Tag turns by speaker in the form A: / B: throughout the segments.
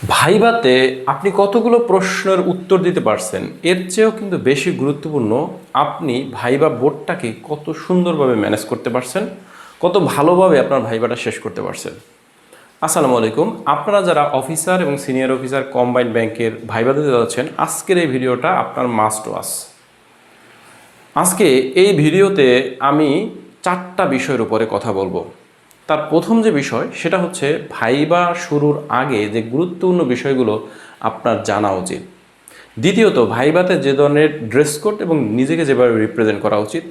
A: ভাইভাতে আপনি কতগুলো প্রশ্নের উত্তর দিতে পারছেন এর চেয়েও কিন্তু বেশি গুরুত্বপূর্ণ আপনি ভাইভা বোর্ডটাকে কত সুন্দরভাবে ম্যানেজ করতে পারছেন, কত ভালোভাবে আপনার ভাইভাটা শেষ করতে পারছেন। আসসালামু আলাইকুম। আপনারা যারা অফিসার এবং সিনিয়র অফিসার কম্বাইন্ড ব্যাংকের ভাইভা দিতে যাচ্ছেন, আজকের এই ভিডিওটা আপনার মাস্ট ওয়াচ। আজকে এই ভিডিওতে আমি 4টা বিষয়ের উপরে কথা বলবো। তার প্রথম যে বিষয় সেটা হচ্ছে ভাইভা শুরুর আগে যে গুরুত্বপূর্ণ বিষয়গুলো আপনার জানা উচিত। দ্বিতীয়ত ভাইভাতে যে ধরনের ড্রেস কোড এবং নিজেকে যেভাবে রিপ্রেজেন্ট করা উচিত।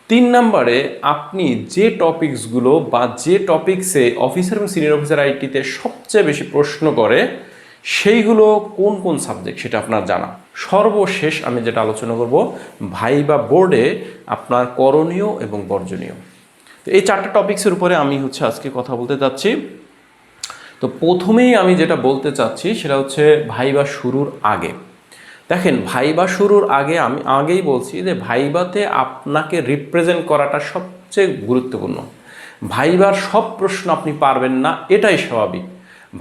A: 3 নম্বরে আপনি যে টপিকসগুলো বা যে টপিকসে অফিসার এবং সিনিয়র অফিসার আইটিতে সবচেয়ে বেশি প্রশ্ন করে সেইগুলো কোন কোন সাবজেক্ট সেটা আপনার জানা। সর্বশেষ আমি যেটা আলোচনা করব ভাইভা বোর্ডে আপনার করণীয় এবং বর্জনীয়। তো এই 4টা টপিক্সের উপরে আমি আজকে কথা বলতে চাচ্ছি। তো প্রথমেই আমি যেটা বলতে চাচ্ছি সেটা হচ্ছে ভাইভা শুরুর আগে। দেখেন, ভাইভা শুরুর আগে আমি আগেই বলছি যে ভাইভাতে আপনাকে রিপ্রেজেন্ট করাটা সবচেয়ে গুরুত্বপূর্ণ। ভাইভার সব প্রশ্ন আপনি পারবেন না, এটাই স্বাভাবিক।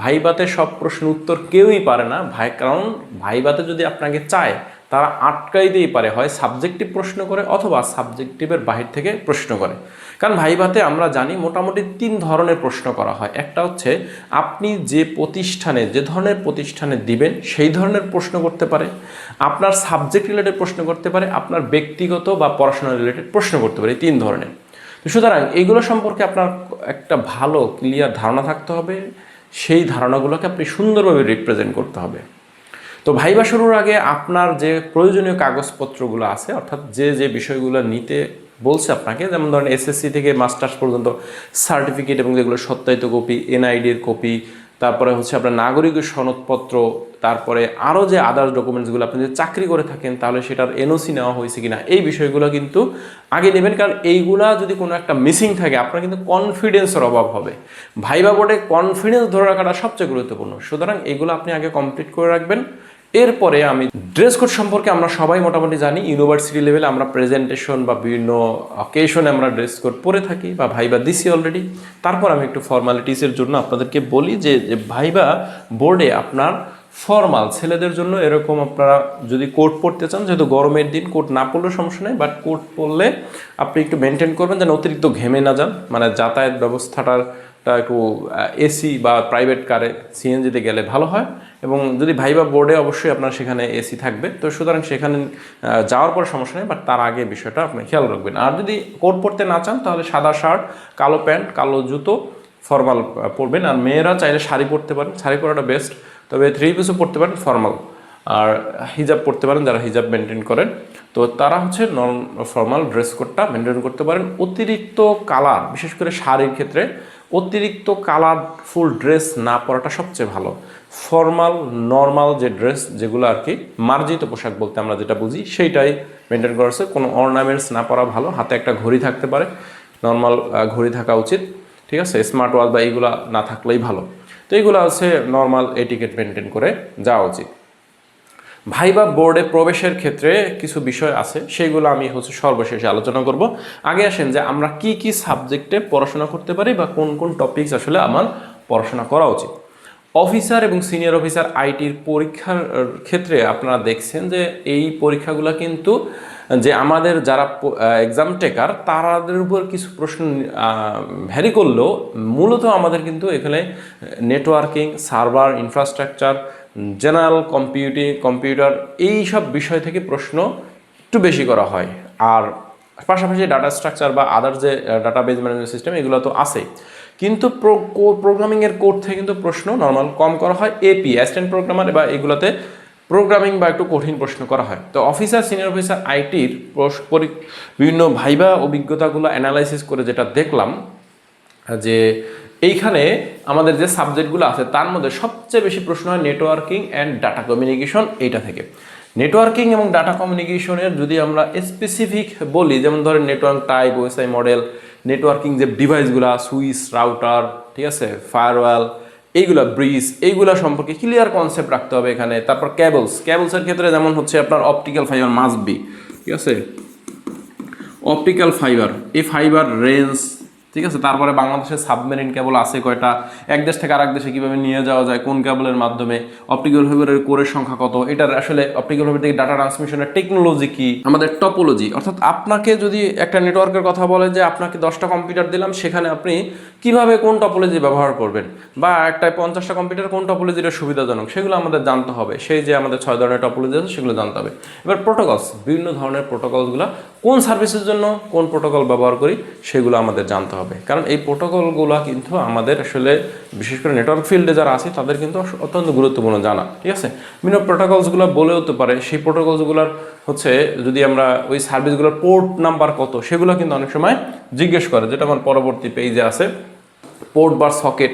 A: ভাইভাতে সব প্রশ্ন উত্তর কেউই পারে না কারণ ভাইভাতে যদি আপনাকে চায় তারা আটকাইতেই পারে, হয় সাবজেক্টিভ প্রশ্ন করে অথবা সাবজেক্টিভের বাহির থেকে প্রশ্ন করে। কারণ ভাইভাতে আমরা জানি মোটামুটি 3 ধরনের প্রশ্ন করা হয়। একটা হচ্ছে আপনি যে প্রতিষ্ঠানে যে ধরনের প্রতিষ্ঠানে দিবেন সেই ধরনের প্রশ্ন করতে পারে, আপনার সাবজেক্ট রিলেটেড প্রশ্ন করতে পারে, আপনার ব্যক্তিগত বা পড়াশোনা রিলেটেড প্রশ্ন করতে পারে। এই 3 ধরনের। তো সুতরাং এইগুলো সম্পর্কে আপনার একটা ভালো ক্লিয়ার ধারণা থাকতে হবে, সেই ধারণাগুলোকে আপনি সুন্দরভাবে রিপ্রেজেন্ট করতে হবে। তো ভাইভা শুরুর আগে আপনার যে প্রয়োজনীয় কাগজপত্রগুলো আছে, অর্থাৎ যে যে বিষয়গুলো নিতে বলছে আপনাকে, যেমন ধরেন এসএসসি থেকে মাস্টার্স পর্যন্ত সার্টিফিকেট এবং যেগুলো সত্যায়িত কপি, এনআইডির কপি, তারপরে আপনার নাগরিকের সনদপত্র, তারপরে আরও যে আদার্স ডকুমেন্টসগুলো, আপনি যদি চাকরি করে থাকেন তাহলে সেটার এনওসি নেওয়া হয়েছে কিনা, এই বিষয়গুলো কিন্তু আগে নেবেন। কারণ এইগুলা যদি কোনো একটা মিসিং থাকে আপনার কিন্তু কনফিডেন্সের অভাব হবে। ভাইভা বোর্ডে কনফিডেন্স ধরে রাখাটা সবচেয়ে গুরুত্বপূর্ণ। সুতরাং এইগুলো আপনি আগে কমপ্লিট করে রাখবেন। এরপরে আমি ড্রেস কোড সম্পর্কে আমরা সবাই মোটামুটি জানি। ইউনিভার্সিটি লেভেলে আমরা প্রেজেন্টেশন বা বিভিন্ন অকেশনে আমরা ড্রেস কোড পরে থাকি বা ভাইভা দিছি অলরেডি। তারপর আমি একটু ফর্মালিটিসের জন্য আপনাদেরকে বলি যে ভাইভা বোর্ডে আপনার ফর্মাল ছেলেদের জন্য এরকম আপনারা যদি কোট পরতে চান, যেহেতু গরমের দিন কোট না পরলেও সমস্যা নেই, বাট কোট পরলে আপনি একটু মেনটেন করবেন যেন অতিরিক্ত ঘেমে না যান, মানে যাতায়াত ব্যবস্থাটার একটু এসি বা প্রাইভেট কারে সিএনজিতে গেলে ভালো হয়। এবং যদি ভাইভা বোর্ডে অবশ্যই আপনার সেখানে এসি থাকবে, তো সুতরাং সেখানে যাওয়ার পর সমস্যা নেই, বাট তার আগে বিষয়টা আপনি খেয়াল রাখবেন। আর যদি কোট পরতে না চান তাহলে সাদা শার্ট, কালো প্যান্ট, কালো জুতো ফর্মাল পরবেন। আর মেয়েরা চাইলে শাড়ি পরতে পারেন, শাড়ি পরাটা বেস্ট, তবে 3 পিসও পরতে পারেন ফর্মাল। আর হিজাব পরতে পারেন যারা হিজাব মেনটেন করেন, তো তারা নন ফর্মাল ড্রেস কোডটা মেনটেন করতে পারেন। অতিরিক্ত কালার, বিশেষ করে শাড়ির ক্ষেত্রে অতিরিক্ত কালারফুল ড্রেস না পরাটা সবচেয়ে ভালো। ফর্মাল নর্মাল যে ড্রেস, যেগুলো আর কি মার্জিত পোশাক বলতে আমরা যেটা বুঝি, সেইটাই মেনটেন করা হচ্ছে। কোনো অর্নামেন্টস না পরা ভালো। হাতে একটা ঘড়ি থাকতে পারে, নর্মাল ঘড়ি থাকা উচিত, ঠিক আছে। স্মার্ট ওয়াচ বা এইগুলো না থাকলেই ভালো। তো এইগুলো নর্মাল এটিকেট মেনটেন করে যাওয়া উচিত। ভাইভা বোর্ডে প্রবেশের ক্ষেত্রে কিছু বিষয় আছে, সেইগুলো আমি সর্বশেষে আলোচনা করব। আগে আসেন যে আমরা কি কি সাবজেক্টে পড়াশোনা করতে পারি বা কোন কোন টপিকস আমার পড়াশোনা করা উচিত। অফিসার এবং সিনিয়র অফিসার আইটির পরীক্ষার ক্ষেত্রে আপনারা দেখছেন যে এই পরীক্ষাগুলো কিন্তু যে আমাদের যারা এক্সাম টেকার তাদের উপর কিছু প্রশ্ন ভ্যারি করলেও মূলত আমাদের কিন্তু এখানে networking, server, infrastructure, general computer এই সব বিষয় থেকে প্রশ্ন একটু বেশি করা হয়। আর পাশাপাশি ডাটা স্ট্রাকচার বা আদার যে ডাটাবেজ ম্যানেজমেন্ট সিস্টেম এগুলো তো আছেই, কিন্তু প্রোগ্রামিংয়ের কোড থেকে কিন্তু প্রশ্ন নর্মাল কম করা হয়। এপি অ্যাসিস্ট্যান্ট প্রোগ্রামার বা এগুলোতে প্রোগ্রামিং বা একটু কঠিন প্রশ্ন করা হয়। তো অফিসার সিনিয়র অফিসার আইটির বিভিন্ন ভাইভা অভিজ্ঞতাগুলো অ্যানালাইসিস করে যেটা দেখলাম যে এইখানে আমাদের যে সাবজেক্টগুলো আছে তার মধ্যে সবচেয়ে বেশি প্রশ্ন হয় নেটওয়ার্কিং অ্যান্ড ডাটা কমিউনিকেশন, এইটা থেকে। নেটওয়ার্কিং এবং ডাটা কমিউনিকেশনের যদি আমরা স্পেসিফিক বলি, যেমন ধরেন network type, OSI model, networking যে ডিভাইসগুলো, সুইচ, রাউটার, ঠিক আছে, ফায়ারওয়াল, এইগুলা ব্রিজ, এইগুলা সম্পর্কে ক্লিয়ার কনসেপ্ট রাখতে হবে এখানে। তারপর কেবলসের ক্ষেত্রে যেমন আপনার অপটিক্যাল ফাইবার মাস্ট বি, ঠিক আছে, অপটিক্যাল ফাইবার, এই ফাইবার রেঞ্জ, ঠিক আছে। তারপরে বাংলাদেশের সাবমেরিন কেবল আছে কয়টা, এক দেশ থেকে আরেক দেশে কীভাবে নিয়ে যাওয়া যায়, কোন কেবলের মাধ্যমে, অপটিক্যাল ফাইবারের কোরের সংখ্যা কত, এটার আসলে অপটিক্যাল ফাইবার থেকে ডাটা ট্রান্সমিশনের টেকনোলজি কি, আমাদের টপোলজি, অর্থাৎ আপনাকে যদি একটা নেটওয়ার্কের কথা বলে যে আপনাকে 10টা কম্পিউটার দিলাম, সেখানে আপনি কিভাবে কোন টপোলজি ব্যবহার করবেন, বা একটা 50টা কম্পিউটার কোন টপোলজিটা সুবিধাজনক, সেগুলো আমাদের জানতে হবে। সেই যে আমাদের 6 ধরনের টপোলজি আছে সেগুলো জানতে হবে। এবার প্রোটোকলস, বিভিন্ন ধরনের প্রোটোকলসগুলো কোন সার্ভিসের জন্য কোন প্রোটোকল ব্যবহার করি সেগুলো আমাদের জানতে হবে, কারণ এই প্রোটোকলগুলো কিন্তু আমাদের আসলে বিশেষ করে নেটওয়ার্ক ফিল্ডে যারা আছে তাদের কিন্তু অত্যন্ত গুরুত্বপূর্ণ জানা। ঠিক আছে, বিভিন্ন প্রোটোকলসগুলো বলেও তো পারে, সেই প্রোটোকলসগুলোর হচ্ছে যদি আমরা ওই সার্ভিসগুলোর পোর্ট নাম্বার কত সেগুলো কিন্তু অনেক সময় জিজ্ঞেস করে, যেটা আমার পরবর্তী পেজে আছে, পোর্ট বা সকেট,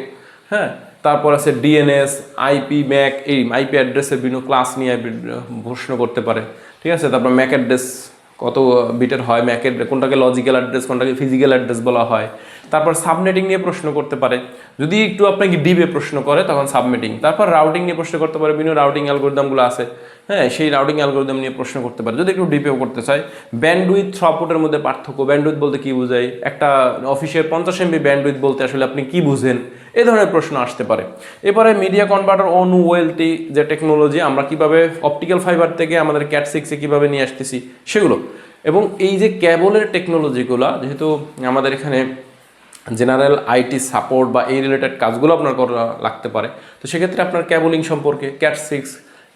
A: হ্যাঁ, তারপর আছে ডিএনএস, আইপি, ম্যাক, এই আইপি অ্যাড্রেসের বিভিন্ন ক্লাস নিয়ে প্রশ্ন করতে পারে। ঠিক আছে, তারপর ম্যাক অ্যাড্রেস কত বিটের হয়, ম্যাকের কোনটাকে লজিক্যাল অ্যাড্রেস কোনটাকে ফিজিক্যাল অ্যাড্রেস বলা হয়। তারপর সাবনেটিং নিয়ে প্রশ্ন করতে পারে, যদি একটু আপনাকে ডিপে প্রশ্ন করে তখন সাবনেটিং। তারপর রাউটিং নিয়ে প্রশ্ন করতে পারে, বিভিন্ন রাউটিং অ্যালগোরিদমগুলো আছে, হ্যাঁ, সেই রাউটিং অ্যালগোরিদম নিয়ে প্রশ্ন করতে পারে যদি একটু ডিপেও করতে চায়। ব্যান্ডউইথ থ্রুপুটের মধ্যে পার্থক্য, ব্যান্ডউইথ বলতে কী বোঝায়, একটা অফিসের 50 MB ব্যান্ডউইথ বলতে আসলে আপনি কি বুঝেন, এই ধরনের প্রশ্ন আসতে পারে। এরপরে মিডিয়া কনভার্টার অন ওয়েলটি যে টেকনোলজি, আমরা কিভাবে অপটিক্যাল ফাইবার থেকে আমাদের ক্যাট 6-এ কীভাবে নিয়ে আসতেছি সেগুলো, এবং এই যে কেবলের টেকনোলজিগুলো, যেহেতু আমাদের এখানে জেনারেল আইটি সাপোর্ট বা এই রিলেটেড কাজগুলো আপনার করা লাগতে পারে, তো সেক্ষেত্রে আপনার কেবলিং সম্পর্কে ক্যাট 6,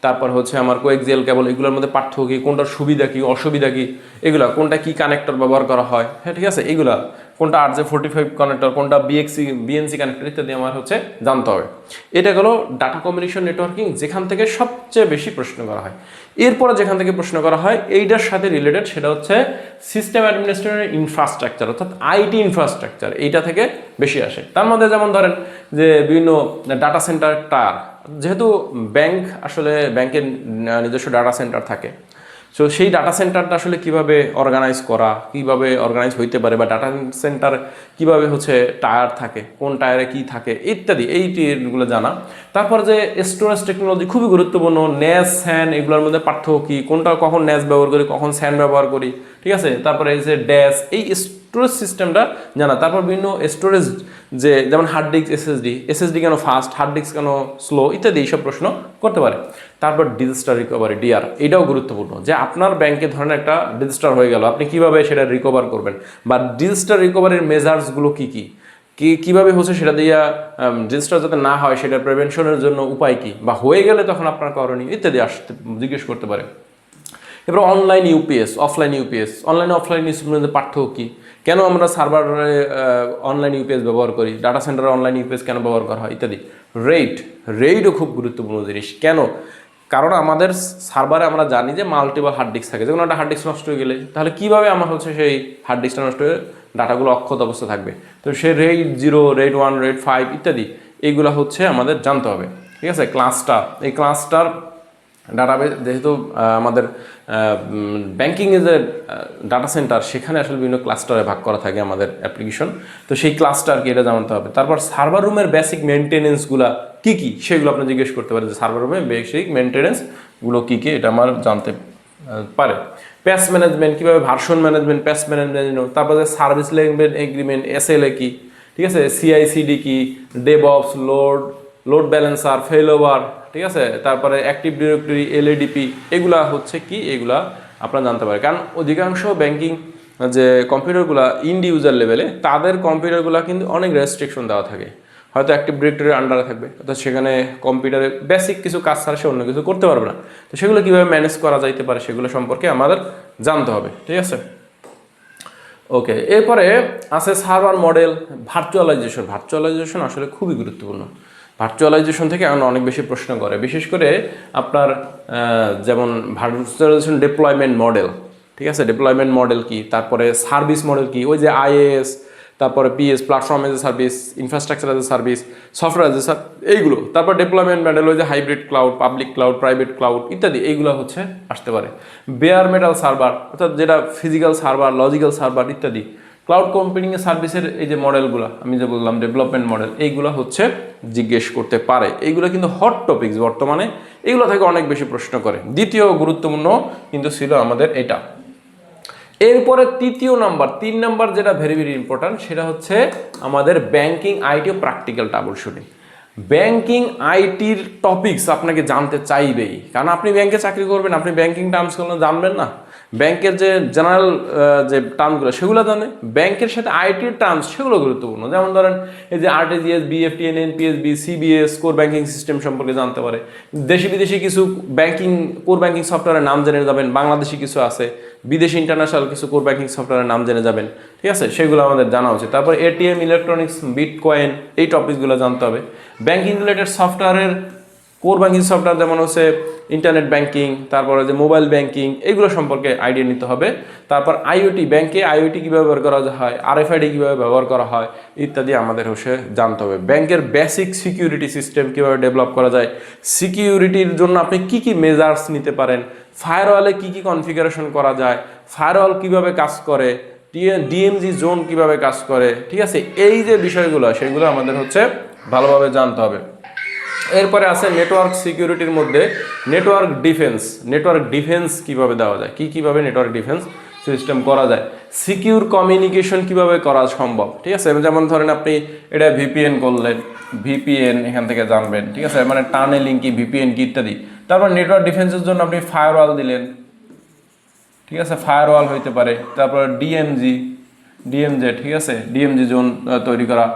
A: তারপর হচ্ছে আমার কোএক্সিয়াল কেবল, এগুলোর মধ্যে পার্থক্য কী, কোনটার সুবিধা কী অসুবিধা কী, এগুলা কোনটা কী কানেক্টর ব্যবহার করা হয়, হ্যাঁ ঠিক আছে, এগুলা কোনটা RJ45 কানেক্টর, কোনটা বিএনসি কানেক্টর ইত্যাদি আমার হচ্ছে জানতে হবে। এটা হলো ডাটা কমিউনিকেশন নেটওয়ার্কিং, যেখান থেকে সবচেয়ে বেশি প্রশ্ন করা হয়। এরপরে যেখান থেকে প্রশ্ন করা হয় এইটার সাথে রিলেটেড, সেটা হচ্ছে সিস্টেম অ্যাডমিনিস্ট্রেশন ইনফ্রাস্ট্রাকচার, অর্থাৎ আইটি ইনফ্রাস্ট্রাকচার, এইটা থেকে বেশি আসে। তার মধ্যে যেমন ধরেন যে বিভিন্ন ডাটা সেন্টারটা, যেহেতু ব্যাংক আসলে ব্যাংকের নিজস্ব ডাটা সেন্টার থাকে, সো সেই ডাটা সেন্টারটা আসলে কিভাবে অর্গানাইজ করা, কিভাবে অর্গানাইজ হইতে পারে, বা ডাটা সেন্টার কিভাবে হচ্ছে টায়ার থাকে, কোন টায়ারে কি থাকে ইত্যাদি, এইগুলো জানা। তারপর যে স্টোরেজ টেকনোলজি খুবই গুরুত্বপূর্ণ, ন্যাস স্যান, এগুলোর মধ্যে পার্থক্য কী, কোনটা কখন ন্যাস ব্যবহার করি কখন স্যান ব্যবহার করি, ঠিক আছে। তারপরে এই যে ড্যাশ, এই স্টোরেজ সিস্টেমটা জানা। তারপর বিভিন্ন স্টোরেজ, যে যেমন হার্ড ডিস্ক, এসএসডি কেন ফাস্ট, হার্ড ডিস্ক কেন স্লো ইত্যাদি, এইসব প্রশ্ন করতে পারে। তারপর ডিজাস্টার রিকভারি, ডিআর, এটাও গুরুত্বপূর্ণ, যে আপনার ব্যাংকে ধরনের একটা ডিজাস্টার হয়ে গেল, আপনি কিভাবে সেটা রিকভার করবেন, বা ডিজাস্টার রিকভারির মেজার্সগুলো কী কী, কীভাবে হচ্ছে সেটা দিয়ে ডিজাস্টার যাতে না হয় সেটা প্রিভেনশনের জন্য উপায় কী, বা হয়ে গেলে তখন আপনার করণীয় ইত্যাদি জিজ্ঞেস করতে পারে। এবার online UPS, offline UPS, online offline UPS মধ্যে পার্থক্য কী, কেন আমরা সার্ভারে অনলাইন ইউপিএস ব্যবহার করি, ডাটা সেন্টারে অনলাইন ইউপিএস কেন ব্যবহার করা হয় ইত্যাদি। রেটও খুব গুরুত্বপূর্ণ জিনিস, কেন, কারণ আমাদের সার্ভারে আমরা জানি যে মাল্টিপল হার্ড ডিস্ক থাকে, যেমন একটা হার্ড ডিস্ক নষ্ট হয়ে গেলে তাহলে কীভাবে আমার হচ্ছে সেই হার্ড ডিস্কটা নষ্ট হয়ে ডাটাগুলো অক্ষত অবস্থা থাকবে, তো সে RAID 0, RAID 1, RAID 5 ইত্যাদি এইগুলো হচ্ছে আমাদের জানতে হবে। ঠিক আছে, ক্লাস্টার, এই ক্লাস্টার ডাটাবেস, যেহেতু আমাদের ব্যাংকিংয়ে যে ডাটা সেন্টার, সেখানে আসলে বিভিন্ন ক্লাস্টারে ভাগ করা থাকে আমাদের অ্যাপ্লিকেশন, তো সেই ক্লাস্টারকে এটা জানতে হবে। তারপর সার্ভার রুমের বেসিক মেনটেনেন্সগুলো কী কী সেগুলো আপনি জিজ্ঞেস করতে পারেন, যে সার্ভার রুমের বেসিক মেনটেনেন্সগুলো কী কী, এটা আমার জানতে পারে। প্যাচ ম্যানেজমেন্ট, কীভাবে ভার্সন ম্যানেজমেন্ট, প্যাচ ম্যানেজমেন্ট, তারপর যে সার্ভিস লেভেল এগ্রিমেন্ট, SLA কী, ঠিক আছে, CI/CD কী, DevOps, লোড ব্যালেন্সার, ফেলওভার, ঠিক আছে, তারপরে অ্যাক্টিভ ডিরেক্টরি, LADP, এগুলা হচ্ছে কি, এগুলা আপনারা জানতে পারেন। কারণ অধিকাংশ ব্যাংকিং যে কম্পিউটারগুলো ইন্ড ইউজার লেভেলে, তাদের কম্পিউটারগুলো কিন্তু অনেক রেস্ট্রিকশন দেওয়া থাকে, হয়তো অ্যাক্টিভ ডিরেক্টরির আন্ডারে থাকবে, অর্থাৎ সেখানে কম্পিউটারে বেসিক কিছু কাজ ছাড়া সে অন্য কিছু করতে পারবে না, তো সেগুলো কীভাবে ম্যানেজ করা যাইতে পারে সেগুলো সম্পর্কে আমাদের জানতে হবে। ঠিক আছে, ওকে। এরপরে আছে সার্ভার মডেল, ভার্চুয়ালাইজেশন আসলে খুবই গুরুত্বপূর্ণ। ভার্চুয়ালাইজেশন থেকে এখন অনেক বেশি প্রশ্ন করে, বিশেষ করে আপনার যেমন ভার্চুয়ালাইজেশন ডেপ্লয়মেন্ট মডেল, ঠিক আছে, ডেপ্লয়মেন্ট মডেল কি, তারপরে সার্ভিস মডেল কি, ওই যে IaaS, তারপরে PS, platform as a service, infrastructure as a service, software as a service, এইগুলো। তারপর ডেপ্লয়মেন্ট মডেল, ওই যে hybrid cloud, public cloud, private cloud ইত্যাদি, এইগুলো হচ্ছে আসতে পারে। বেয়ার মেটাল সার্ভার, অর্থাৎ যেটা ফিজিক্যাল সার্ভার, লজিক্যাল সার্ভার ইত্যাদি। ক্লাউড কম্পিউটিংয়ের সার্ভিসের এই যে মডেলগুলো আমি যে বললাম ডেভেলপমেন্ট মডেল, এইগুলো হচ্ছে জিজ্ঞেস করতে পারে। এইগুলো কিন্তু হট টপিকস বর্তমানে, এইগুলো থেকে অনেক বেশি প্রশ্ন করে। দ্বিতীয় গুরুত্বপূর্ণ কিন্তু ছিল আমাদের এটা। এরপরে তৃতীয় নাম্বার 3 নাম্বার যেটা ভেরি ভেরি ইম্পর্ট্যান্ট, সেটা হচ্ছে আমাদের ব্যাংকিং আইটি ও প্র্যাকটিক্যাল ট্রাবল শুটিং। ব্যাংকিং আইটির টপিকস আপনাকে জানতে চাইবেই, কারণ আপনি ব্যাংকে চাকরি করবেন, আপনি ব্যাংকিং টার্মসগুলো জানবেন না, ব্যাংকের যে জেনারেল যে টার্মসগুলো সেগুলো জানে, ব্যাংকের সাথে আইটির টার্মস সেগুলো গুরুত্বপূর্ণ। যেমন ধরেন এই যে RTGS, BEFTN, NPSB, CBS, core banking system সম্পর্কে জানতে পারে। দেশি বিদেশি কিছু ব্যাংকিং কোর ব্যাংকিং সফটওয়্যারের নাম জেনে যাবেন, বাংলাদেশি কিছু আছে, বিদেশি ইন্টারন্যাশনাল কিছু কোর ব্যাংকিং সফটওয়্যারের নাম জেনে যাবেন, ঠিক আছে, সেগুলো আমাদের জানা উচিত। তারপর এটিএম, ইলেকট্রনিক্স, বিটকয়েন, এই টপিকসগুলো জানতে হবে। ব্যাংকিং রিলেটেড সফটওয়্যারের কোর ব্যাংকিং সফটওয়্যার যেমন হচ্ছে ইন্টারনেট ব্যাংকিং, তারপরে যে মোবাইল ব্যাংকিং, এইগুলো সম্পর্কে আইডিয়া নিতে হবে। তারপর আইওটি, ব্যাংকে আইওটি কীভাবে ব্যবহার করা হয়, আরএফআইডি কীভাবে ব্যবহার করা হয় ইত্যাদি আমাদের হচ্ছে জানতে হবে। ব্যাংকের বেসিক সিকিউরিটি সিস্টেম কীভাবে ডেভেলপ করা যায়, সিকিউরিটির জন্য আপনি কী কী মেজার্স নিতে পারেন, ফায়ারওয়ালে কী কী কনফিগারেশন করা যায়, ফায়ারওয়াল কীভাবে কাজ করে, ডিএমজি জোন কীভাবে কাজ করে, ঠিক আছে, এই যে বিষয়গুলো সেগুলো আমাদের হচ্ছে ভালোভাবে জানতে হবে। এরপরে আছে নেটওয়ার্ক সিকিউরিটির মধ্যে নেটওয়ার্ক ডিফেন্স। নেটওয়ার্ক ডিফেন্স কীভাবে দেওয়া যায়, কীভাবে নেটওয়ার্ক ডিফেন্স সিস্টেম করা যায়, সিকিউর কমিউনিকেশন কিভাবে করা সম্ভব, ঠিক আছে। যেমন ধরেন আপনি এটা ভিপিএন করলেন, ভিপিএন এখান থেকে জানবেন, ঠিক আছে, মানে টানেলিং কি, ভিপিএন কি ইত্যাদি। তারপর নেটওয়ার্ক ডিফেন্সের জন্য আপনি ফায়ারওয়াল দিলেন, ঠিক আছে, ফায়ারওয়াল হইতে পারে। তারপর ডিএমজে, ঠিক আছে, ডিএমজি জোন তৈরি করা,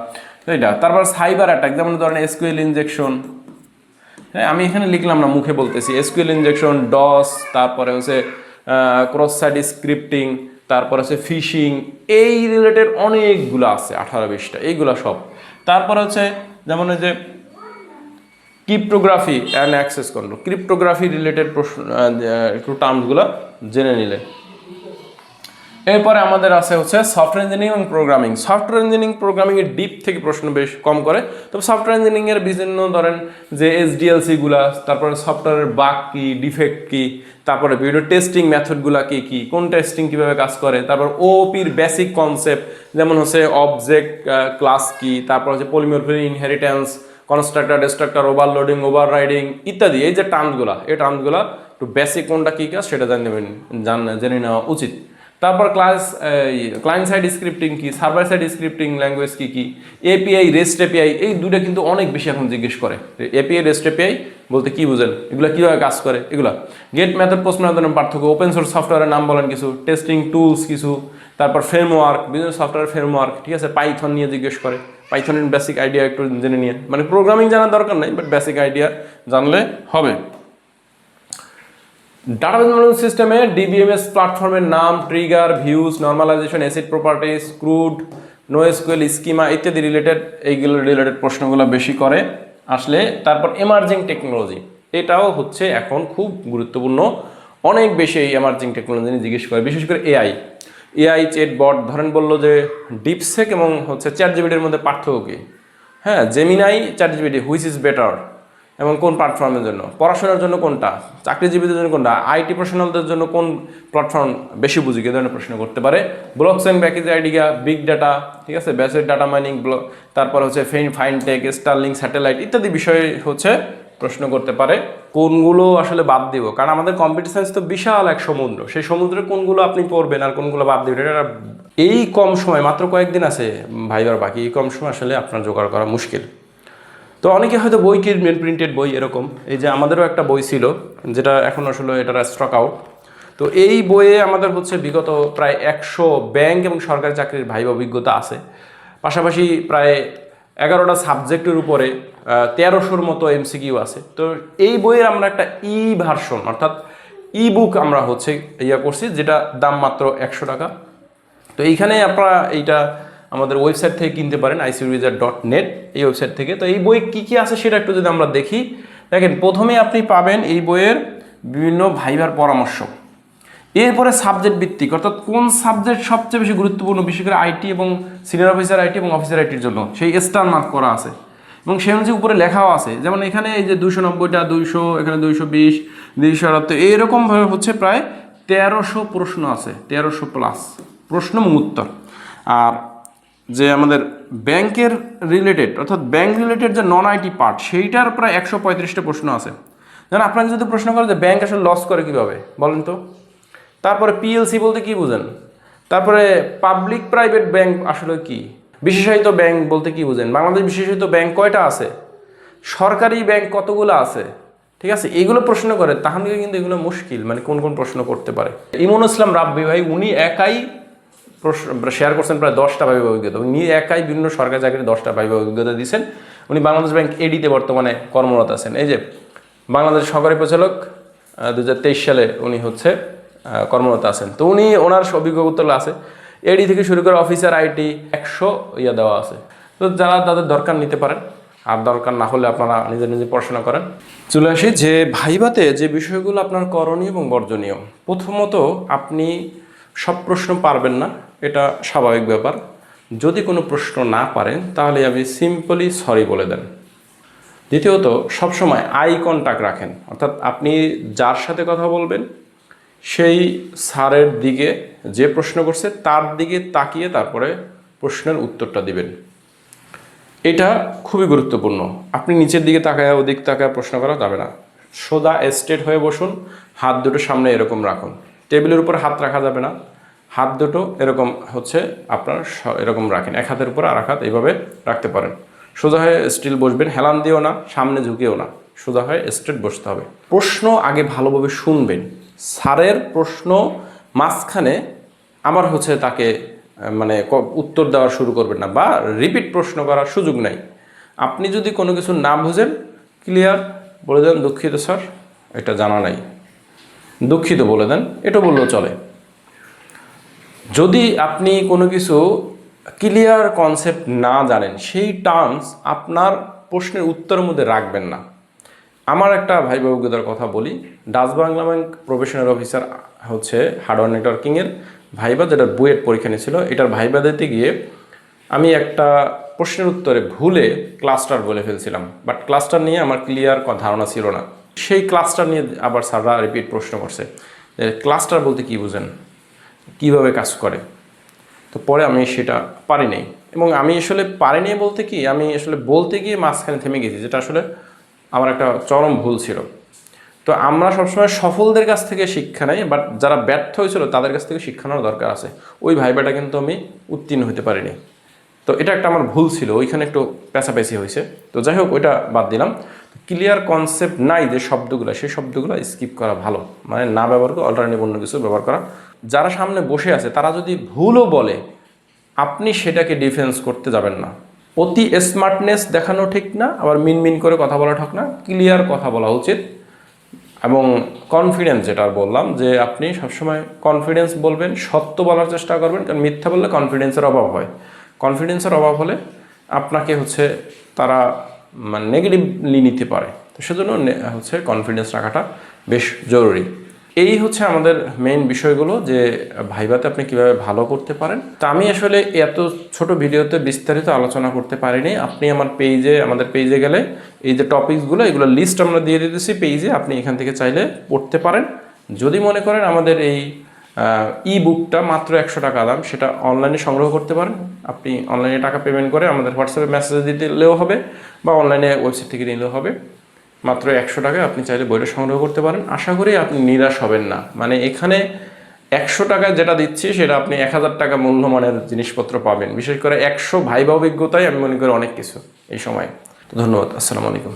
A: এইটা। তারপর সাইবার অ্যাটাক, যেমন ধরেন এসকিউএল ইনজেকশন, হ্যাঁ আমি এখানে লিখলাম না, মুখে বলতেছি, এসকিউএল ইনজেকশন, ডস, তারপরে হচ্ছে ক্রস সাইট স্ক্রিপ্টিং, তারপর হচ্ছে ফিশিং, এই রিলেটেড অনেকগুলো আছে, 18-20টা, এইগুলো সব। তারপর হচ্ছে যেমন ওই যে cryptography and access control, cryptography related প্রশ্ন একটু টার্মসগুলো জেনে নিলে। এরপরে আমাদের আছে হচ্ছে সফটওয়্যার ইঞ্জিনিয়ারিং এবং প্রোগ্রামিং। সফটওয়্যার ইঞ্জিনিয়ারিং প্রোগ্রামিংয়ের ডিপ থেকে প্রশ্ন বেশ কম করে, তবে সফটওয়্যার ইঞ্জিনিয়ারিংয়ের বিভিন্ন ধরেন যে এসডিএলসিগুলা, তারপরে সফটওয়্যারের বাগ কী, ডিফেক্ট কী, তারপরে বিভিন্ন টেস্টিং মেথডগুলো কী কী, কোন টেস্টিং কীভাবে কাজ করে, তারপর ওপির বেসিক কনসেপ্ট যেমন হচ্ছে অবজেক্ট ক্লাস কী, তারপর হচ্ছে polymorphic inheritance, constructor, destructor, overloading, overriding ইত্যাদি। এই যে টার্মসগুলো, এই টার্মসগুলো একটু বেসিক কোনটা কী কাজ সেটা জেনে নেওয়া উচিত। তারপর ক্লায়েন্ট সাইড স্ক্রিপ্টিং কি, সার্ভার সাইড স্ক্রিপ্টিং ল্যাঙ্গুয়েজ কি কি, এপিআই, রেস্ট এপিআই, এই দুটো কিন্তু অনেক বেশি এখন জিজ্ঞেস করে। এপিআই, রেস্ট এপিআই বলতে কি বুঝেন, এগুলো কীভাবে কাজ করে, এগুলো। গেট মেথড, পোস্ট মেথডের পার্থক্য, ওপেন সোর্স সফটওয়্যারের নাম বলেন কিছু, টেস্টিং টুলস কিছু, তারপর ফ্রেমওয়ার্ক, বিভিন্ন সফটওয়্যার ফ্রেমওয়ার্ক, ঠিক আছে, পাইথন নিয়ে জিজ্ঞেস করে, পাইথনের বেসিক আইডিয়া একটু জেনে নিয়ে, মানে প্রোগ্রামিং জানার দরকার নেই, বাট বেসিক আইডিয়া জানলে হবে। ডাটাবেস ম্যানেজমেন্ট সিস্টেমে ডিবিএমএস প্ল্যাটফর্মের নাম, trigger, views, normalisation, acid properties, CRUD, NoSQL, schema ইত্যাদি রিলেটেড, এইগুলো রিলেটেড প্রশ্নগুলো বেশি করে আসলে। তারপর এমার্জিং টেকনোলজি, এটাও হচ্ছে এখন খুব গুরুত্বপূর্ণ, অনেক বেশি এই এমার্জিং টেকনোলজি নিয়ে জিজ্ঞেস করে, বিশেষ করে এআই চ্যাট বট। ধরেন বললো যে ডিপসেক এবং হচ্ছে চ্যাট জিপিটির মধ্যে পার্থক্য কী, হ্যাঁ, Gemini, chat GPT, which is better, এবং কোন প্ল্যাটফর্মের জন্য, পড়াশোনার জন্য কোনটা, চাকরিজীবীদের জন্য কোনটা, আইটি প্রফেশনালদের জন্য কোন প্ল্যাটফর্ম বেশি বুঝি, এ ধরনের প্রশ্ন করতে পারে। Blockchain, package idea, big data, ঠিক আছে, বেসিক ডাটা মাইনিং, তারপর হচ্ছে ফাইনটেক, স্টারলিংক, স্যাটেলাইট ইত্যাদি বিষয়ে হচ্ছে প্রশ্ন করতে পারে। কোনগুলো আসলে বাদ দিব, কারণ আমাদের কম্পিউটার সায়েন্স তো বিশাল এক সমুদ্র, সেই সমুদ্রে কোনগুলো আপনি পড়বেন আর কোনগুলো বাদ দিবেন, এটা এই কম সময়, মাত্র কয়েকদিন আছে ভাইবার বাকি, এই কম সময় আসলে আপনার জোগাড় করা মুশকিল। তো অনেকে হয়তো বই কিনবেন, প্রিন্টেড বই এরকম, এই যে আমাদেরও একটা বই ছিল যেটা এখন আসলে এটার স্টক আউট। তো এই বইয়ে আমাদের হচ্ছে বিগত প্রায় 100 ব্যাংক এবং সরকারি চাকরির ভাইবা অভিজ্ঞতা আছে, পাশাপাশি প্রায় 11টা সাবজেক্টের উপরে 1300-র মতো এমসিকিউ আছে। তো এই বইয়ের আমরা একটা ভার্সন অর্থাৎ বুক আমরা হচ্ছে করছি, যেটা দাম মাত্র 100 টাকা। তো এইখানে আপনারা এইটা আমাদের ওয়েবসাইট থেকে কিনতে পারেন, icreviser.net, এই ওয়েবসাইট থেকে। তো এই বই কী কী আছে সেটা একটু যদি আমরা দেখি, দেখেন প্রথমে আপনি পাবেন এই বইয়ের বিভিন্ন ভাইবার পরামর্শ, এরপরে সাবজেক্ট ভিত্তিক, অর্থাৎ কোন সাবজেক্ট সবচেয়ে বেশি গুরুত্বপূর্ণ, বিশেষ করে আইটি এবং সিনিয়র অফিসার আইটি এবং অফিসার আইটির জন্য, সেই স্টার মার্ক করা আছে এবং সেই অনুযায়ী উপরে লেখাও আছে। যেমন এখানে এই যে 290টা, 200, এখানে 220, 278, এইরকমভাবে হচ্ছে প্রায় 1300 প্রশ্ন আছে, 1300 প্লাস প্রশ্ন এবং উত্তর। আর যে আমাদের ব্যাংকের রিলেটেড, অর্থাৎ ব্যাংক রিলেটেড যে নন আইটি পার্ট, সেইটার প্রায় 135টা প্রশ্ন আছে। যেন আপনাকে যদি প্রশ্ন করে যে ব্যাংক আসলে লস করে কীভাবে বলেন তো, তারপরে পিএলসি বলতে কী বুঝেন, তারপরে পাবলিক প্রাইভেট ব্যাংক আসলে কি, বিশেষায়িত ব্যাংক বলতে কি বুঝেন, বাংলাদেশ বিশেষায়িত ব্যাংক কয়টা আছে, সরকারি ব্যাংক কতগুলো আছে, ঠিক আছে, এগুলো প্রশ্ন করে, তাহলে কিন্তু এগুলো মুশকিল, মানে কোন কোন প্রশ্ন করতে পারে। ইমন ইসলাম রাব্বি ভাই উনি একাই শেয়ার করছেন প্রায় 10টা ভাইবা অভিজ্ঞতা, উনি একাই বিভিন্ন সরকারি চাকরি 10টা ভাইবা অভিজ্ঞতা দিয়েছেন। উনি বাংলাদেশ ব্যাংক এডিতে বর্তমানে কর্মরত আছেন। এই যে বাংলাদেশ সহকারী পরিচালক 2023 সালে উনি হচ্ছে কর্মরত আছেন। তো উনি ওনার অভিজ্ঞতা আছে, এডি থেকে শুরু করে অফিসার আইটি 100 দেওয়া আছে। তো যারা তাদের দরকার নিতে পারেন, আর দরকার না হলে আপনারা নিজে পড়াশোনা করেন। চলে আসি যে ভাইভাতে যে বিষয়গুলো আপনার করণীয় এবং বর্জনীয়। প্রথমত, আপনি সব প্রশ্ন পারবেন না, এটা স্বাভাবিক ব্যাপার। যদি কোনো প্রশ্ন না পারেন তাহলে আপনি সিম্পলি সরি বলে দেন। দ্বিতীয়ত, সবসময় আই কন্ট্যাক্ট রাখেন, অর্থাৎ আপনি যার সাথে কথা বলবেন সেই স্যারের দিকে, যে প্রশ্ন করছে তার দিকে তাকিয়ে তারপরে প্রশ্নের উত্তরটা দিবেন। এটা খুবই গুরুত্বপূর্ণ। আপনি নিচের দিকে তাকায় ওদিক তাকায় প্রশ্ন করা যাবে না। সোজা স্ট্রেট হয়ে বসুন, হাত দুটো সামনে এরকম রাখুন, টেবিলের উপর হাত রাখা যাবে না, হাত দুটো এরকম হচ্ছে আপনার এরকম রাখেন, এক হাতের উপর আর এক হাত এইভাবে রাখতে পারেন। সোজা হয়ে স্টিল বসবেন, হেলান দিও না, সামনে ঝুঁকেও না, সোজা হয়ে স্ট্রেট বসতে হবে। প্রশ্ন আগে ভালোভাবে শুনবেন। স্যারের প্রশ্ন মাঝখানে আবার হচ্ছে তাকে মানে উত্তর দেওয়া শুরু করবেন না, বা রিপিট প্রশ্ন করার সুযোগ নাই। আপনি যদি কোনো কিছু না বুঝেন ক্লিয়ার বলে দেন, দুঃখিত স্যার এটা জানা নাই, দুঃখিত বলে দেন, এটা বললেও চলে। যদি আপনি কোনো কিছু ক্লিয়ার কনসেপ্ট না জানেন, সেই টার্মস আপনার প্রশ্নের উত্তরের মধ্যে রাখবেন না। আমার একটা ভাইবা অভিজ্ঞতার কথা বলি। Dutch Bangla bank professional officer হচ্ছে হার্ডওয়্যার নেটওয়ার্কিংয়ের ভাইবা, যেটা বুয়েট পরীক্ষা নিয়েছিল, এটার ভাইবা দিতে গিয়ে আমি একটা প্রশ্নের উত্তরে ভুলে ক্লাস্টার বলে ফেলছিলাম, বাট ক্লাস্টার নিয়ে আমার ক্লিয়ার ধারণা ছিল না। সেই ক্লাস্টার নিয়ে আবার স্যাররা রিপিট প্রশ্ন করছে, ক্লাস্টার বলতে কী বুঝেন, কীভাবে কাজ করে। তো পরে আমি সেটা পারিনি, এবং আমি আসলে পারিনি বলতে কি, আমি আসলে বলতে গিয়ে মাঝখানে থেমে গেছি, যেটা আসলে আমার একটা চরম ভুল ছিল। তো আমরা সবসময় সফলদের কাছ থেকে শিক্ষা নেই, বাট যারা ব্যর্থ হয়েছিল তাদের কাছ থেকে শিক্ষা নেওয়ার দরকার আছে। ওই ভাইবাটা কিন্তু আমি উত্তীর্ণ হতে পারিনি, তো এটা একটা আমার ভুল ছিল, ওইখানে একটু পেঁচাপেচি হয়েছে। তো যাই হোক, ওইটা বাদ দিলাম। ক্লিয়ার কনসেপ্ট নাই যে শব্দগুলো, সেই শব্দগুলো স্কিপ করা ভালো, মানে না ব্যবহার করে অল্টারনেটিভ অন্য কিছু ব্যবহার করা। যারা সামনে বসে আছে তারা যদি ভুলও বলে, আপনি সেটাকে ডিফেন্স করতে যাবেন না। অতি স্মার্টনেস দেখানো ঠিক না, আবার মিনমিন করে কথা বলা ঠিক না, ক্লিয়ার কথা বলা উচিত। এবং কনফিডেন্স, যেটা বললাম যে আপনি সবসময় কনফিডেন্স বলবেন, সত্য বলার চেষ্টা করবেন, কারণ মিথ্যা বললে কনফিডেন্সের অভাব হয়। কনফিডেন্সের অভাব হলে আপনাকে হচ্ছে তারা মানে নেগেটিভলি নিতে পারে। তো সেজন্য হচ্ছে কনফিডেন্স রাখাটা বেশ জরুরি। এই হচ্ছে আমাদের মেইন বিষয়গুলো, যে ভাইভাতে আপনি কিভাবে ভালো করতে পারেন। তো আমি আসলে এত ছোট ভিডিওতে বিস্তারিত আলোচনা করতে পারিনি। আপনি আমাদের পেজে গেলে এই যে টপিকসগুলো, এগুলো লিস্ট আমরা দিয়ে দিতেছি পেজে, আপনি এখান থেকে চাইলে পড়তে পারেন। যদি মনে করেন আমাদের এই ই বুকটা মাত্র 100 টাকা দাম, সেটা অনলাইনে সংগ্রহ করতে পারেন। আপনি অনলাইনে টাকা পেমেন্ট করে আমাদের হোয়াটসঅ্যাপে মেসেজ দিলেও হবে, বা অনলাইনে ওয়েবসাইট থেকে নিলেও হবে। মাত্র 100 টাকায় আপনি চাইলে বইটা সংগ্রহ করতে পারেন। আশা করি আপনি নিরাশ হবেন না। মানে এখানে 100 টাকায় যেটা দিচ্ছি সেটা আপনি 1000 টাকা মূল্যমানের জিনিসপত্র পাবেন। বিশেষ করে 100 ভাইবা অভিজ্ঞতায় আমি মনে করি অনেক কিছু এই সময়। তো ধন্যবাদ, আসসালামু আলাইকুম।